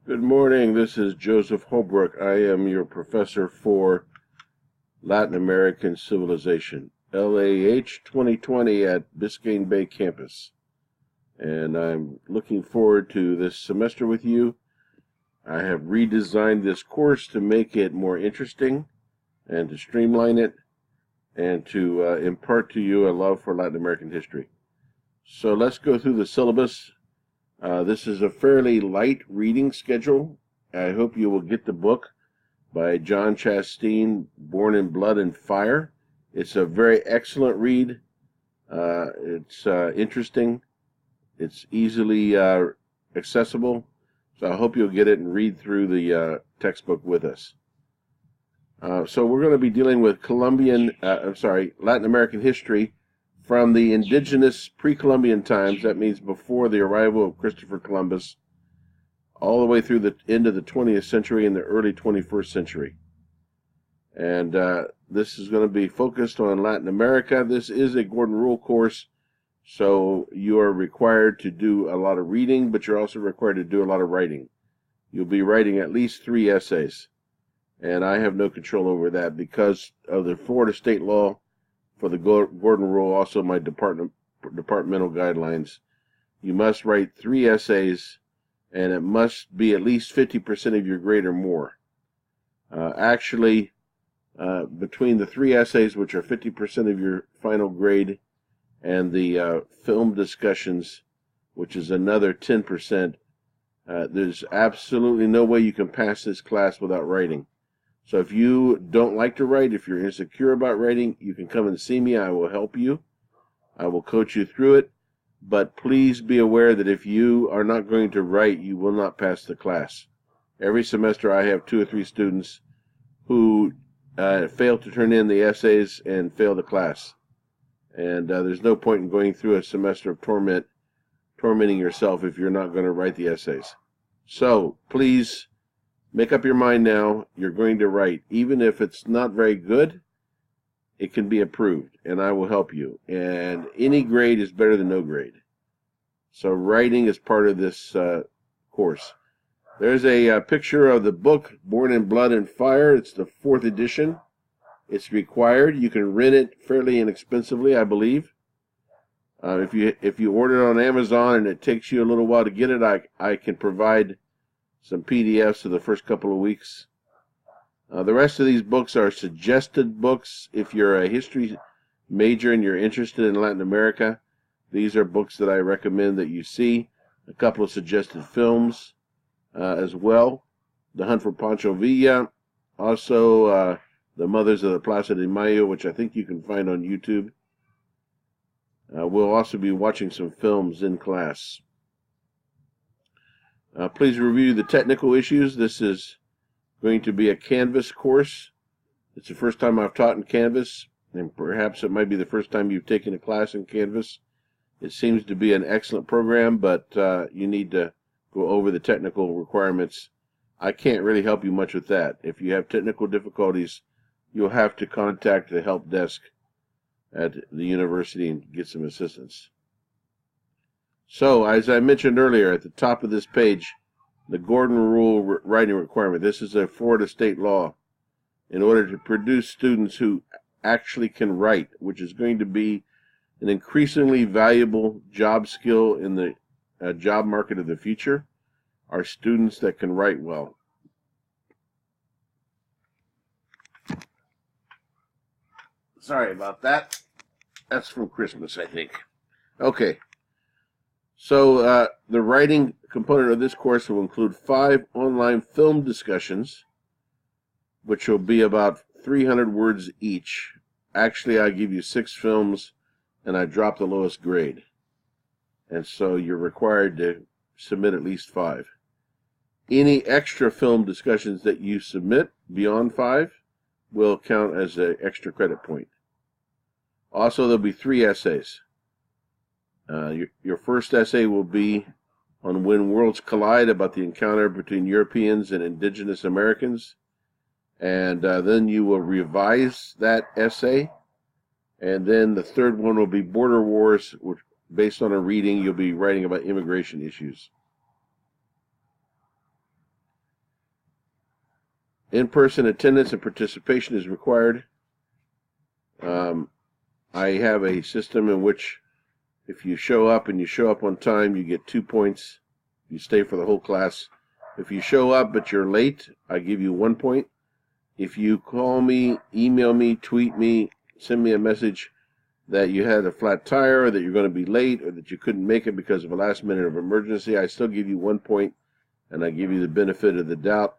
Good morning. This is Joseph Holbrook. I am your professor for Latin American Civilization, LAH 2020 at Biscayne Bay campus. And I'm looking forward to this semester with you. I have redesigned this course to make it more interesting and to streamline it and to impart to you a love for Latin American history. So let's go through the syllabus. This is a fairly light reading schedule. I hope you will get the book by John Chasteen, Born in Blood and Fire. It's a very excellent read. It's interesting. It's easily accessible. So I hope you'll get it and read through the textbook with us. So we're going to be dealing with Latin American history from the indigenous pre-Columbian times, that means before the arrival of Christopher Columbus, all the way through the end of the 20th century and the early 21st century. And this is going to be focused on Latin America. This is a Gordon Rule course, so you are required to do a lot of reading, but you're also required to do a lot of writing. You'll be writing at least 3 essays, and I have no control over that because of the Florida state law. For the Gordon Rule, also my departmental guidelines, you must write 3 essays, and it must be at least 50% of your grade or more. Between the 3 essays, which are 50% of your final grade, and the film discussions, which is another 10%, there's absolutely no way you can pass this class without writing. So if you don't like to write, if you're insecure about writing, you can come and see me. I will help you. I will coach you through it. But please be aware that if you are not going to write, you will not pass the class. Every semester I have 2 or 3 students who fail to turn in the essays and fail the class. And there's no point in going through a semester of tormenting yourself if you're not going to write the essays. So please make up your mind now. You're going to write. Even if it's not very good, it can be approved, and I will help you. And any grade is better than no grade. So writing is part of this course. There's a picture of the book, Born in Blood and Fire. It's the 4th edition. It's required. You can rent it fairly inexpensively, I believe. If you order it on Amazon and it takes you a little while to get it, I can provide some PDFs of the first couple of weeks. The rest of these books are suggested books. If you're a history major and you're interested in Latin America, these are books that I recommend that you see. A couple of suggested films as well. The Hunt for Pancho Villa. Also, The Mothers of the Plaza de Mayo, which I think you can find on YouTube. We'll also be watching some films in class. Please review the technical issues. This is going to be a Canvas course. It's the first time I've taught in Canvas, and perhaps it might be the first time you've taken a class in Canvas. It seems to be an excellent program, but you need to go over the technical requirements. I can't really help you much with that. If you have technical difficulties, you'll have to contact the help desk at the university and get some assistance. So, as I mentioned earlier, at the top of this page, the Gordon Rule writing requirement. This is a Florida state law in order to produce students who actually can write, which is going to be an increasingly valuable job skill in the job market of the future, are students that can write well. Sorry about that. That's from Christmas, I think. Okay. So the writing component of this course will include 5 online film discussions, which will be about 300 words each. Actually, I give you 6 films, and I drop the lowest grade. And so you're required to submit at least 5. Any extra film discussions that you submit beyond 5 will count as an extra credit point. Also, there'll be 3 essays. Your first essay will be on When Worlds Collide, about the encounter between Europeans and indigenous Americans. And then you will revise that essay. And then the third one will be Border Wars, which, based on a reading, you'll be writing about immigration issues. In-person attendance and participation is required. I have a system in which if you show up and you show up on time, you get 2 points. You stay for the whole class. If you show up but you're late, I give you 1 point. If you call me, email me, tweet me, send me a message that you had a flat tire, or that you're going to be late, or that you couldn't make it because of a last minute of emergency, I still give you 1 point, and I give you the benefit of the doubt.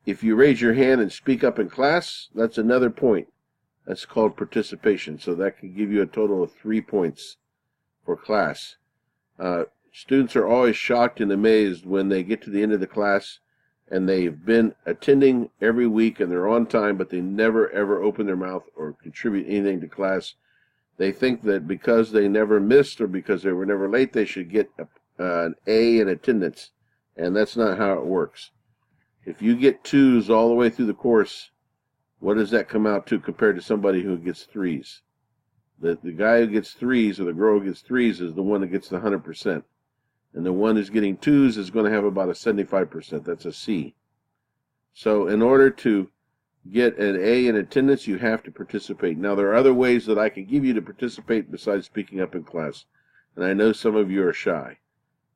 If you raise your hand and speak up in class, that's another point. That's called participation. So that can give you a total of 3 points for class. Students are always shocked and amazed when they get to the end of the class and they've been attending every week and they're on time, but they never ever open their mouth or contribute anything to class. They think that because they never missed or because they were never late, they should get an A in attendance. And that's not how it works. If you get 2s all the way through the course, what does that come out to compared to somebody who gets 3s? The guy who gets 3s or the girl who gets 3s is the one that gets the 100%. And the one who's getting 2s is going to have about a 75%. That's a C. So in order to get an A in attendance, you have to participate. Now, there are other ways that I can give you to participate besides speaking up in class. And I know some of you are shy.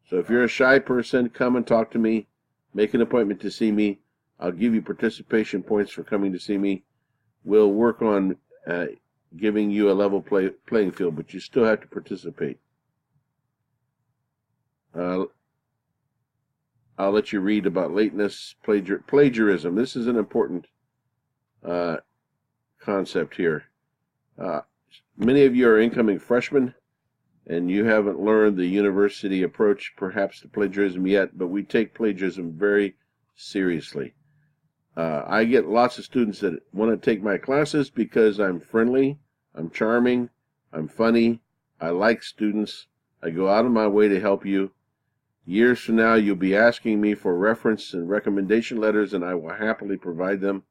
So if you're a shy person, come and talk to me. Make an appointment to see me. I'll give you participation points for coming to see me. We'll work on giving you a level playing field, but you still have to participate. I'll let you read about lateness, plagiarism. This is an important concept here. Many of you are incoming freshmen, and you haven't learned the university approach perhaps to plagiarism yet, but we take plagiarism very seriously. I get lots of students that want to take my classes because I'm friendly, I'm charming, I'm funny, I like students, I go out of my way to help you. Years from now, you'll be asking me for reference and recommendation letters, and I will happily provide them.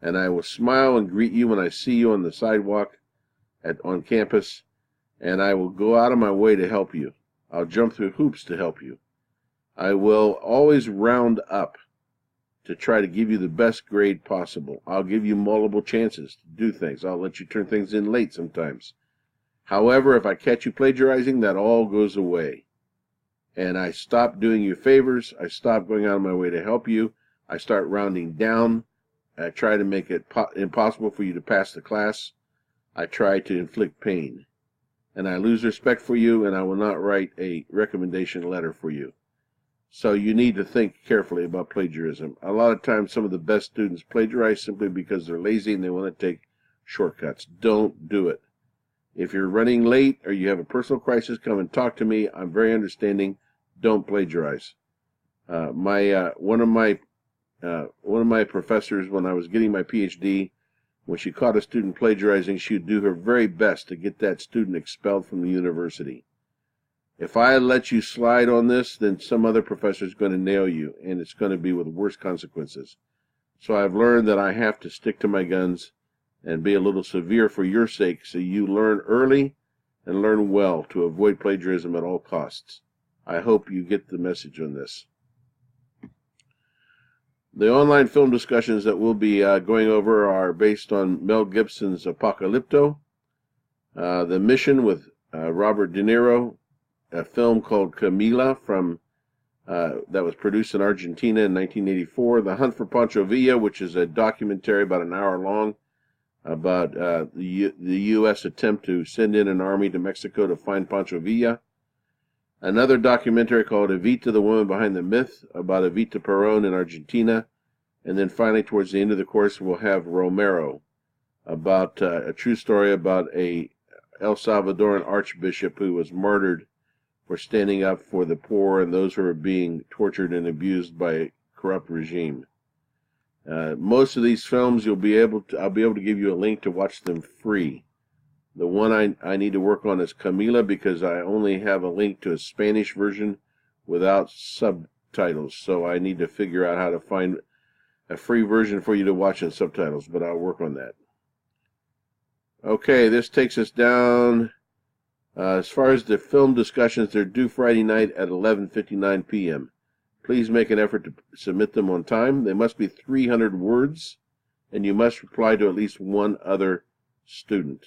And I will smile and greet you when I see you on the sidewalk on campus, and I will go out of my way to help you. I'll jump through hoops to help you. I will always round up to try to give you the best grade possible. I'll give you multiple chances to do things. I'll let you turn things in late sometimes. However, if I catch you plagiarizing, that all goes away. And I stop doing you favors. I stop going out of my way to help you. I start rounding down. I try to make it impossible for you to pass the class. I try to inflict pain. And I lose respect for you, and I will not write a recommendation letter for you. So you need to think carefully about plagiarism. A lot of times some of the best students plagiarize simply because they're lazy and they want to take shortcuts. Don't do it. If you're running late or you have a personal crisis, come and talk to me. I'm very understanding. Don't plagiarize. One of my professors, when I was getting my PhD, when she caught a student plagiarizing, she would do her very best to get that student expelled from the university. If I let you slide on this, then some other professor is going to nail you, and it's going to be with worse consequences. So I've learned that I have to stick to my guns and be a little severe for your sake, so you learn early and learn well to avoid plagiarism at all costs. I hope you get the message on this. The online film discussions that we'll be going over are based on Mel Gibson's Apocalypto, The Mission with Robert De Niro, a film called Camila that was produced in Argentina in 1984, The Hunt for Pancho Villa, which is a documentary about an hour long about the U.S. attempt to send in an army to Mexico to find Pancho Villa. Another documentary called Evita, the Woman Behind the Myth, about Evita Perón in Argentina. And then finally, towards the end of the course, we'll have Romero, about a true story about a El Salvadoran archbishop who was martyred for standing up for the poor and those who are being tortured and abused by a corrupt regime. Most of these films I'll be able to give you a link to watch them free. The one I need to work on is Camila, because I only have a link to a Spanish version without subtitles. So I need to figure out how to find a free version for you to watch in subtitles, but I'll work on that. Okay, this takes us down. As far as the film discussions, they're due Friday night at 11:59 p.m. Please make an effort to submit them on time. They must be 300 words, and you must reply to at least one other student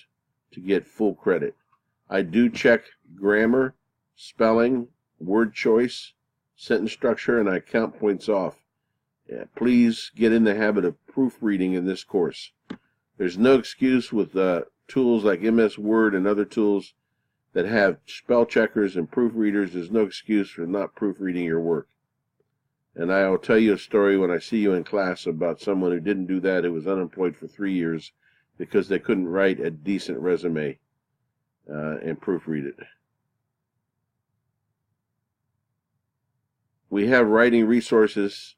to get full credit. I do check grammar, spelling, word choice, sentence structure, and I count points off. Yeah, please get in the habit of proofreading in this course. There's no excuse with tools like MS Word and other tools that have spell checkers and proofreaders. There's no excuse for not proofreading your work. And I will tell you a story when I see you in class about someone who didn't do that, who was unemployed for 3 years because they couldn't write a decent resume and proofread it. We have writing resources.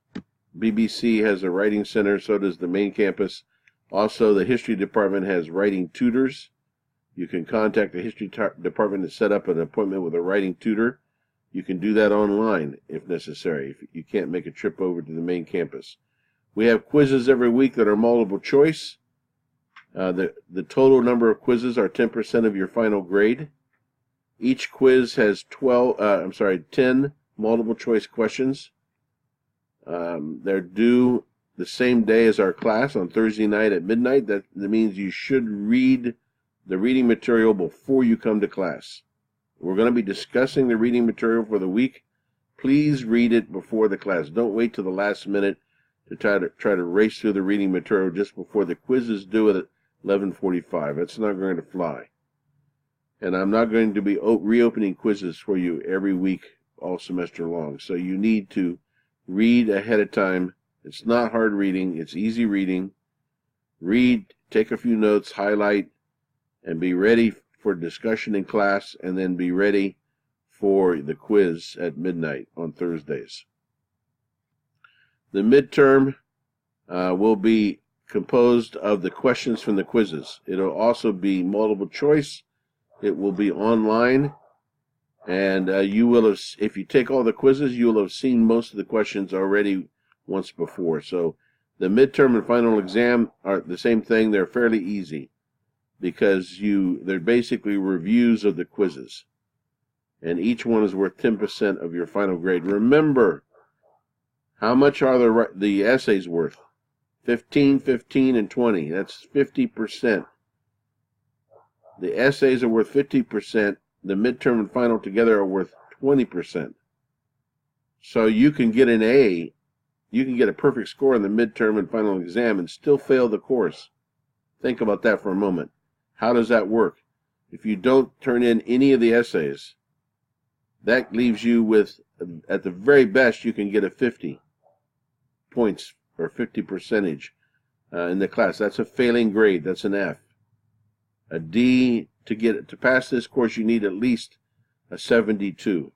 BBC has a writing center, so does the main campus. Also, the history department has writing tutors. You can contact the history department to set up an appointment with a writing tutor. You can do that online if necessary, if you can't make a trip over to the main campus. We have quizzes every week that are multiple choice. The total number of quizzes are 10% of your final grade. Each quiz has 10 multiple choice questions. They're due the same day as our class on Thursday night at midnight. That means you should read the reading material before you come to class. We're going to be discussing the reading material for the week. Please read it before the class. Don't wait till the last minute to try to race through the reading material just before the quiz is due at 11:45. That's not going to fly. And I'm not going to be reopening quizzes for you every week all semester long. So you need to read ahead of time. It's not hard reading. It's easy reading. Read, take a few notes, highlight, and be ready for discussion in class, and then be ready for the quiz at midnight on Thursdays. The midterm will be composed of the questions from the quizzes. It'll also be multiple choice. It will be online, and you will have, if you take all the quizzes, you will have seen most of the questions already once before. So the midterm and final exam are the same thing. They're fairly easy because they're basically reviews of the quizzes, and each one is worth 10% of your final grade. Remember, how much are the essays worth? 15, 15, and 20. That's 50%. The essays are worth 50%. The midterm and final together are worth 20%. So you can get an A, you can get a perfect score in the midterm and final exam and still fail the course. Think about that for a moment. How does that work? If you don't turn in any of the essays, that leaves you with, at the very best, you can get a 50 points or 50% in the class. That's a failing grade. That's an F. A D, to pass this course, you need at least a 72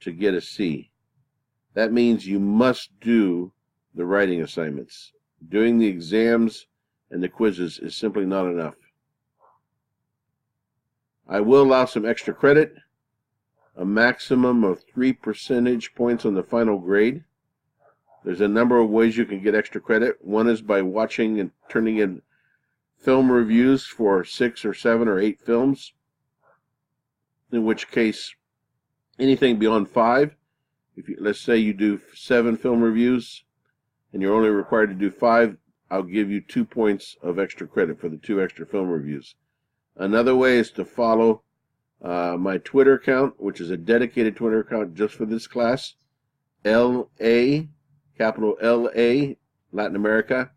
to get a C. That means you must do the writing assignments. Doing the exams and the quizzes is simply not enough. I will allow some extra credit, a maximum of 3 percentage points on the final grade. There's a number of ways you can get extra credit. One is by watching and turning in film reviews for 6 or 7 or 8 films, in which case anything beyond 5, let's say you do 7 film reviews and you're only required to do 5, I'll give you 2 points of extra credit for the 2 extra film reviews. Another way is to follow my Twitter account, which is a dedicated Twitter account just for this class. LA, capital LA, Latin America,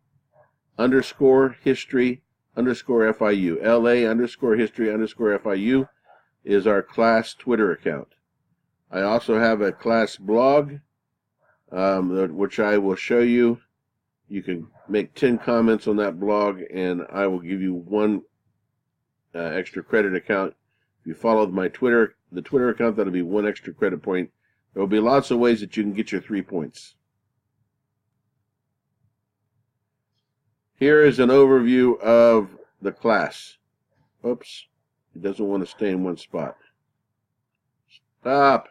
_history _FIU. LA _history _FIU is our class Twitter account. I also have a class blog, which I will show you. You can make 10 comments on that blog, and I will give you 1 extra credit account. If you follow the Twitter account, that'll be 1 extra credit point. There will be lots of ways that you can get your 3 points. Here is an overview of the class. Oops, it doesn't want to stay in one spot. Stop.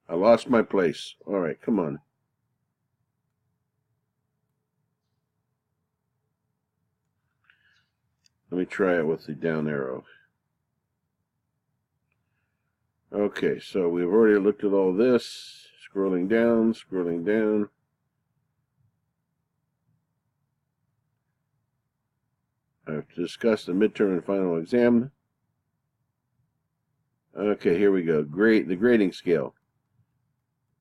I lost my place. All right, come on. Let me try it with the down arrow. Okay, so we've already looked at all this. Scrolling down, scrolling down. I've discussed the midterm and final exam. Okay, here we go. The grading scale.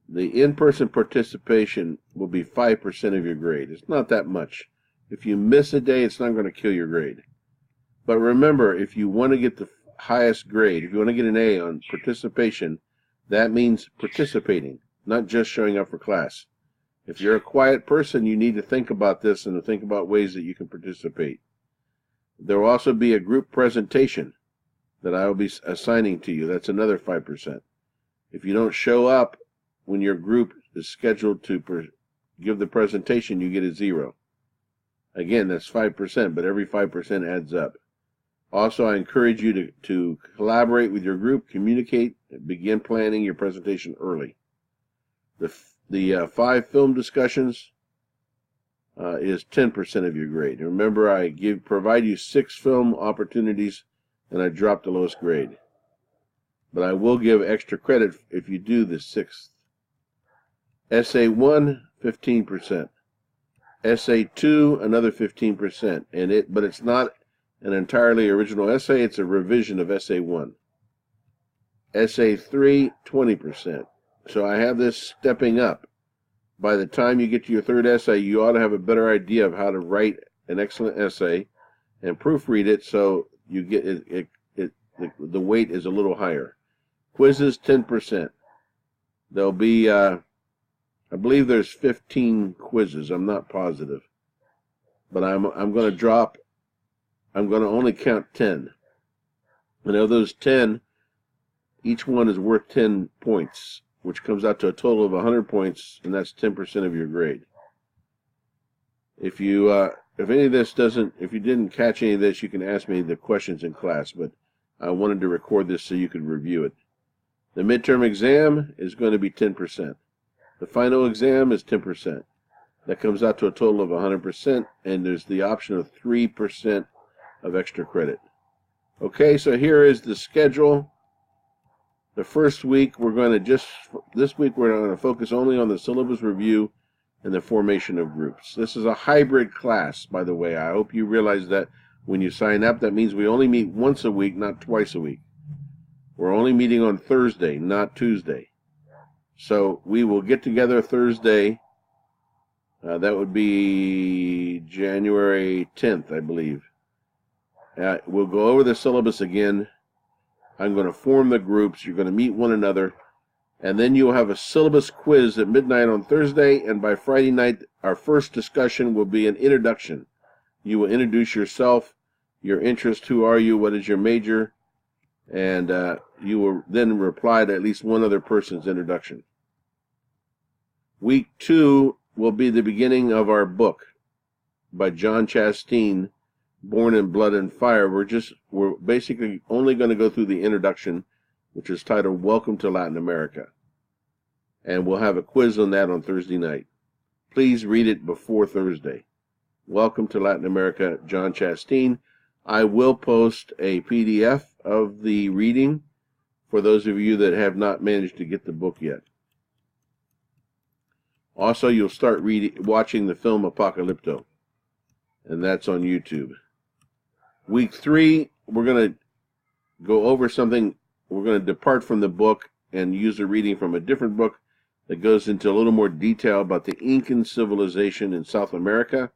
The in-person participation will be 5% of your grade. It's not that much. If you miss a day, it's not going to kill your grade. But remember, if you want to get the highest grade, if you want to get an A on participation, that means participating, not just showing up for class. If you're a quiet person, you need to think about this and to think about ways that you can participate. There will also be a group presentation that I will be assigning to you. That's another 5%. If you don't show up when your group is scheduled to give the presentation, you get a 0. Again, that's 5%, but every 5% adds up. Also, I encourage you to collaborate with your group, communicate, and begin planning your presentation early. The 5 film discussions is 10% of your grade. Remember, I provide you 6 film opportunities, and I drop the lowest grade. But I will give extra credit if you do the 6th. Essay 1, 15%. Essay 2, another 15%. But it's not an entirely original essay. It's a revision of Essay 1. Essay 3, 20%. So I have this stepping up. By the time you get to your 3rd essay, you ought to have a better idea of how to write an excellent essay and proofread it, so you get the weight is a little higher. Quizzes, 10%. There'll be, I believe there's 15 quizzes. I'm not positive, but I'm going to only count 10. And of those 10, each one is worth 10 points, which comes out to a total of 100 points, and that's 10% of your grade. If any of this if you didn't catch any of this, you can ask me the questions in class, but I wanted to record this so you could review it. The midterm exam is going to be 10%. The final exam is 10%. That comes out to a total of 100%, and there's the option of 3% of extra credit. Okay, so here is the schedule. The first week, this week we're going to focus only on the syllabus review and the formation of groups. This is a hybrid class, by the way. I hope you realize that when you sign up. That means we only meet once a week, not twice a week. We're only meeting on Thursday, not Tuesday. So we will get together Thursday. That would be January 10th, I believe. We'll go over the syllabus again. I'm going to form the groups. You're going to meet one another. And then you'll have a syllabus quiz at midnight on Thursday. And by Friday night, our first discussion will be an introduction. You will introduce yourself, your interest, who are you, what is your major, and you will then reply to at least one other person's introduction. Week 2 will be the beginning of our book by John Chasteen, Born in Blood and Fire. We're basically only going to go through the introduction, which is titled Welcome to Latin America. And we'll have a quiz on that on Thursday night. Please read it before Thursday. Welcome to Latin America, John Chasteen. I will post a PDF of the reading for those of you that have not managed to get the book yet. Also, you'll start watching the film Apocalypto, and that's on YouTube. Week 3, we're going to go over something. We're going to depart from the book and use a reading from a different book that goes into a little more detail about the Incan civilization in South America.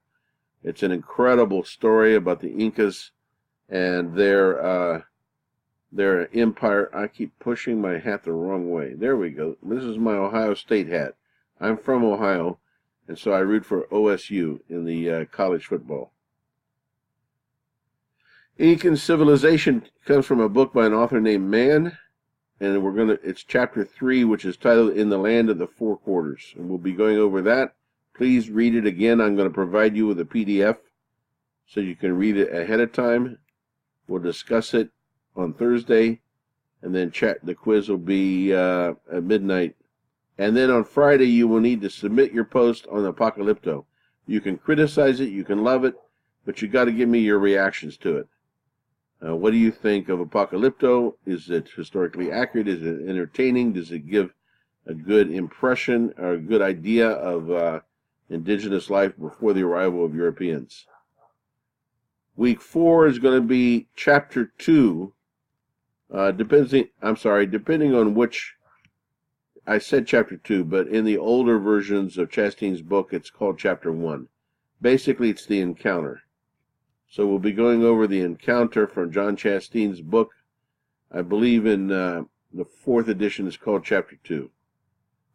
It's an incredible story about the Incas and their empire. I keep pushing my hat the wrong way. There we go. This is my Ohio State hat. I'm from Ohio, and so I root for OSU in the college football. Incan civilization comes from a book by an author named Mann, and it's chapter 3, which is titled In the Land of the Four Quarters, and we'll be going over that. Please read it again. I'm going to provide you with a PDF so you can read it ahead of time. We'll discuss it on Thursday, and then the quiz will be at midnight. And then on Friday, you will need to submit your post on What do you think of Apocalypto? Is it historically accurate? Is it entertaining? Does it give a good impression or a good idea of indigenous life before the arrival of Europeans? Week 4 is going to be chapter 2. Depending on which, I said chapter 2, but in the older versions of Chasteen's book, it's called chapter 1. Basically, it's the encounter. So we'll be going over the encounter from John Chasteen's book. I believe in the 4th edition is called chapter 2.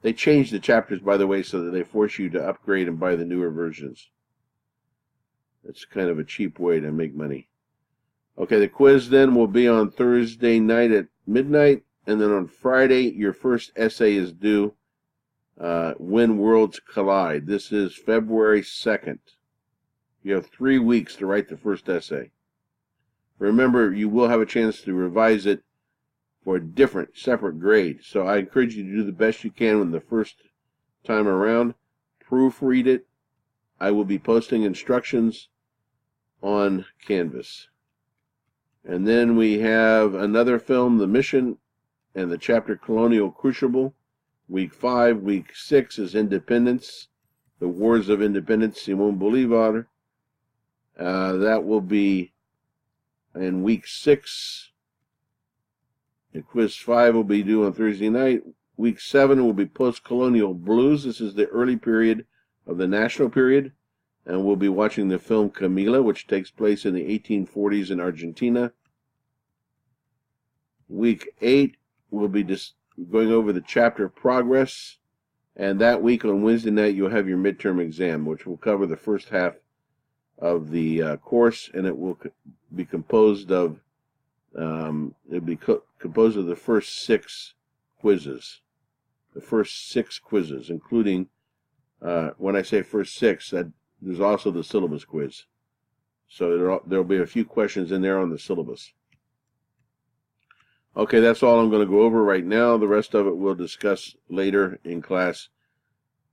They changed the chapters, by the way, so that they force you to upgrade and buy the newer versions. It's kind of a cheap way to make money. Okay, the quiz then will be on Thursday night at midnight, and then on Friday, your first essay is due, When Worlds Collide. This is February 2nd. You have 3 weeks to write the first essay. Remember, you will have a chance to revise it for a different, separate grade. So I encourage you to do the best you can when the first time around. Proofread it. I will be posting instructions on Canvas. And then we have another film, The Mission, and the chapter Colonial Crucible. Week 5. Week 6 is Independence, the Wars of Independence, Simón Bolívar. That will be in week 6. And quiz 5 will be due on Thursday night. Week 7 will be Post-Colonial Blues. This is the early period of the national period. And we'll be watching the film Camila, which takes place in the 1840s in Argentina. Week 8, we'll be just going over the chapter Progress. And that week on Wednesday night, you'll have your midterm exam, which will cover the first half of the course, and it will be composed of composed of the first 6 quizzes. The first 6 quizzes, including when I say first 6, that there's also the syllabus quiz. So there'll be a few questions in there on the syllabus. Okay, that's all I'm going to go over right now. The rest of it we'll discuss later in class.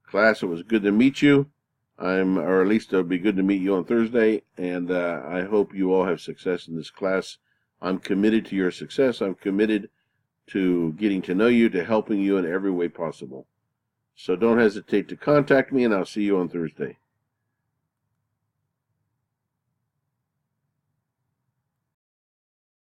Class, it was good to meet you. Or at least it'll be good to meet you on Thursday, and I hope you all have success in this class. I'm committed to your success. I'm committed to getting to know you, to helping you in every way possible. So don't hesitate to contact me, and I'll see you on Thursday.